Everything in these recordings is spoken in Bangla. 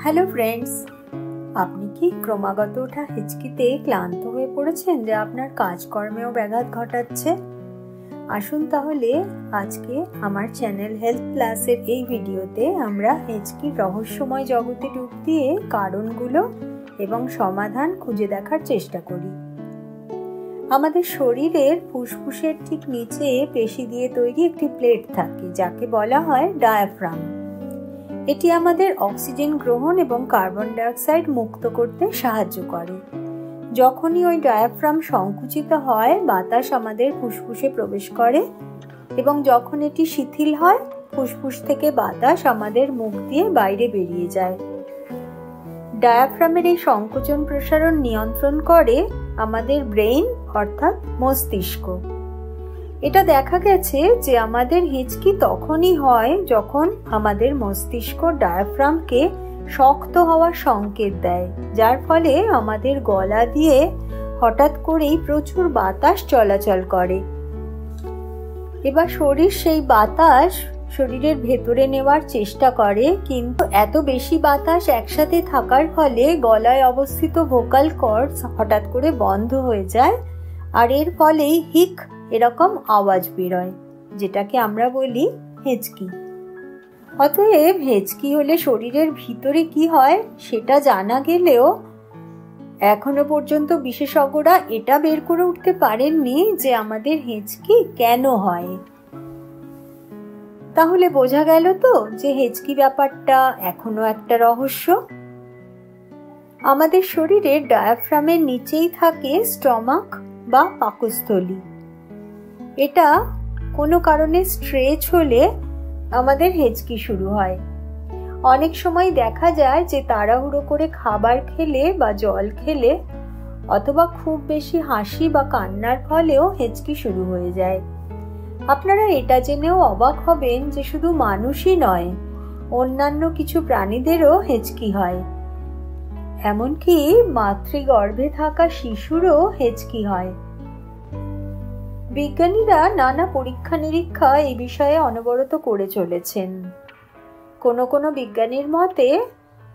হ্যালো ফ্রেন্ডস, আপনি কি ক্রমাগত ওঠা হিচকিতে ক্লান্ত হয়ে পড়েছেন যা আপনার কাজকর্মেও ব্যাঘাত ঘটাচ্ছে? আসুন তাহলে আজকে আমার চ্যানেল হেলথ প্লাসের এই ভিডিওতে আমরা হিচকির রহস্যময় জগতে ডুব দিয়ে কারণগুলো এবং সমাধান খুঁজে দেখার চেষ্টা করি। আমাদের শরীরের ফুসফুসের ঠিক নিচে পেশি দিয়ে তৈরি একটি প্লেট থাকে যাকে বলা হয় ডায়াফ্রাম। এটি আমাদের অক্সিজেন গ্রহণ এবং কার্বন ডাইঅক্সাইড মুক্ত করতে সাহায্য করে। যখনই ওই ডায়াফ্রাম সংকুচিত হয়, বাতাস আমাদের ফুসফুসে প্রবেশ করে এবং যখন এটি শিথিল হয়, ফুসফুস থেকে বাতাস আমাদের মুখ দিয়ে বাইরে বেরিয়ে যায়। ডায়াফ্রামের এই সংকোচন প্রসারণ নিয়ন্ত্রণ করে আমাদের ব্রেইন অর্থাৎ মস্তিষ্ক। এটা দেখা গেছে যে আমাদের হিচকি তখনই হয় যখন আমাদের মস্তিষ্ক ডায়াফ্রামকে শক্ত হওয়ার সংকেত দেয়, যার ফলে আমাদের গলা দিয়ে হঠাৎ করেই প্রচুর বাতাস চলাচল করে। এবার শরীর সেই বাতাস শরীরের ভেতরে নেওয়ার চেষ্টা করে, কিন্তু এত বেশি বাতাস একসাথে থাকার ফলে গলায় অবস্থিত ভোকাল কর্ডস হঠাৎ করে বন্ধ হয়ে যায়, আর এর ফলেই হিক এরকম আওয়াজ বেরোয়, যেটাকে আমরা বলি হেঁচকি। অতএব হেঁচকি হলে শরীরের ভিতরে কি হয় সেটা জানা গেলেও এখনো পর্যন্ত বিশেষজ্ঞরা এটা বের করে উঠতে পারেননি যে আমাদের হেঁচকি কেন হয়। তাহলে বোঝা গেল তো যে হেঁচকি ব্যাপারটা এখনো একটা রহস্য। আমাদের শরীরের ডায়াফ্রামের নিচেই থাকে স্টমাক বা পাকস্থলী। এটা কোনো কারণে স্ট্রেচ হলে আমাদের হেঁচকি শুরু হয়। অনেক সময় দেখা যায় যে তাড়াহুড়ো করে খাবার খেলে বা জল খেলে অথবা খুব বেশি হাসি বা কান্নার ফলেও হেঁচকি শুরু হয়ে যায়। আপনারা এটা জেনেও অবাক হবেন যে শুধু মানুষই নয়, অন্যান্য কিছু প্রাণীদেরও হেঁচকি হয়। এমনকি মাতৃগর্ভে থাকা শিশুরও হেঁচকি হয়। বিজ্ঞানীরা নানা পরীক্ষা নিরীক্ষা এই বিষয়ে অনবরত করে চলেছেন। কোনো বিজ্ঞানীর মতে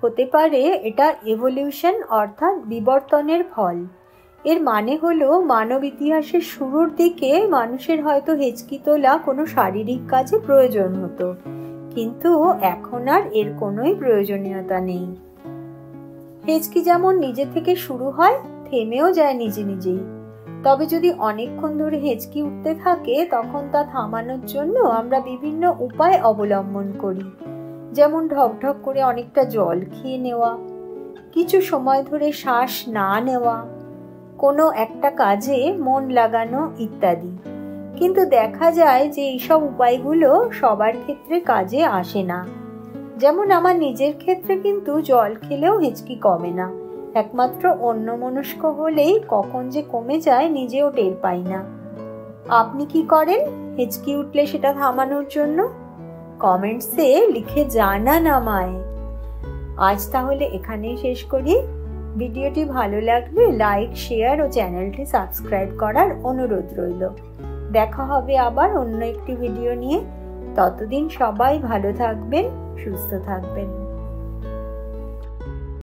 হতে পারে এটা এভলিউশন অর্থাৎ বিবর্তনের ফল। এর মানে হলো মানব ইতিহাসের শুরুর দিকে মানুষের হয়তো হেঁচকি তোলা কোনো শারীরিক কাজে প্রয়োজন হতো, কিন্তু এখন আর এর কোনোই প্রয়োজনীয়তা নেই। হেঁচকি যেমন নিজে থেকে শুরু হয়, থেমেও যায় নিজে নিজেই। তবে যদি অনেকক্ষণ ধরে হেঁচকি উঠতে থাকে তখন তা থামানোর জন্য আমরা বিভিন্ন উপায় অবলম্বন করি, যেমন ঢকঢক করে অনেকটা জল খেয়ে নেওয়া, কিছু সময় ধরে শ্বাস না নেওয়া, কোনো একটা কাজে মন লাগানো ইত্যাদি। কিন্তু দেখা যায় যে এইসব উপায়গুলো সবার ক্ষেত্রে কাজে আসে না। যেমন আমার নিজের ক্ষেত্রে কিন্তু জল খেলেও হেঁচকি কমে না। একমাত্র অন্যমনস্ক হলেই কখন যে কমে যায় নিজেও টের পাই না। আপনি কি করেন হেঁচকি উঠলে সেটা থামানোর জন্য? কমেন্টসে লিখে জানান আমায়। আজ তাহলে এখানেই শেষ করি। ভিডিওটি ভালো লাগলে লাইক, শেয়ার ও চ্যানেলটি সাবস্ক্রাইব করার অনুরোধ রইল। দেখা হবে আবার অন্য একটি ভিডিও নিয়ে। ততদিন সবাই ভালো থাকবেন, সুস্থ থাকবেন।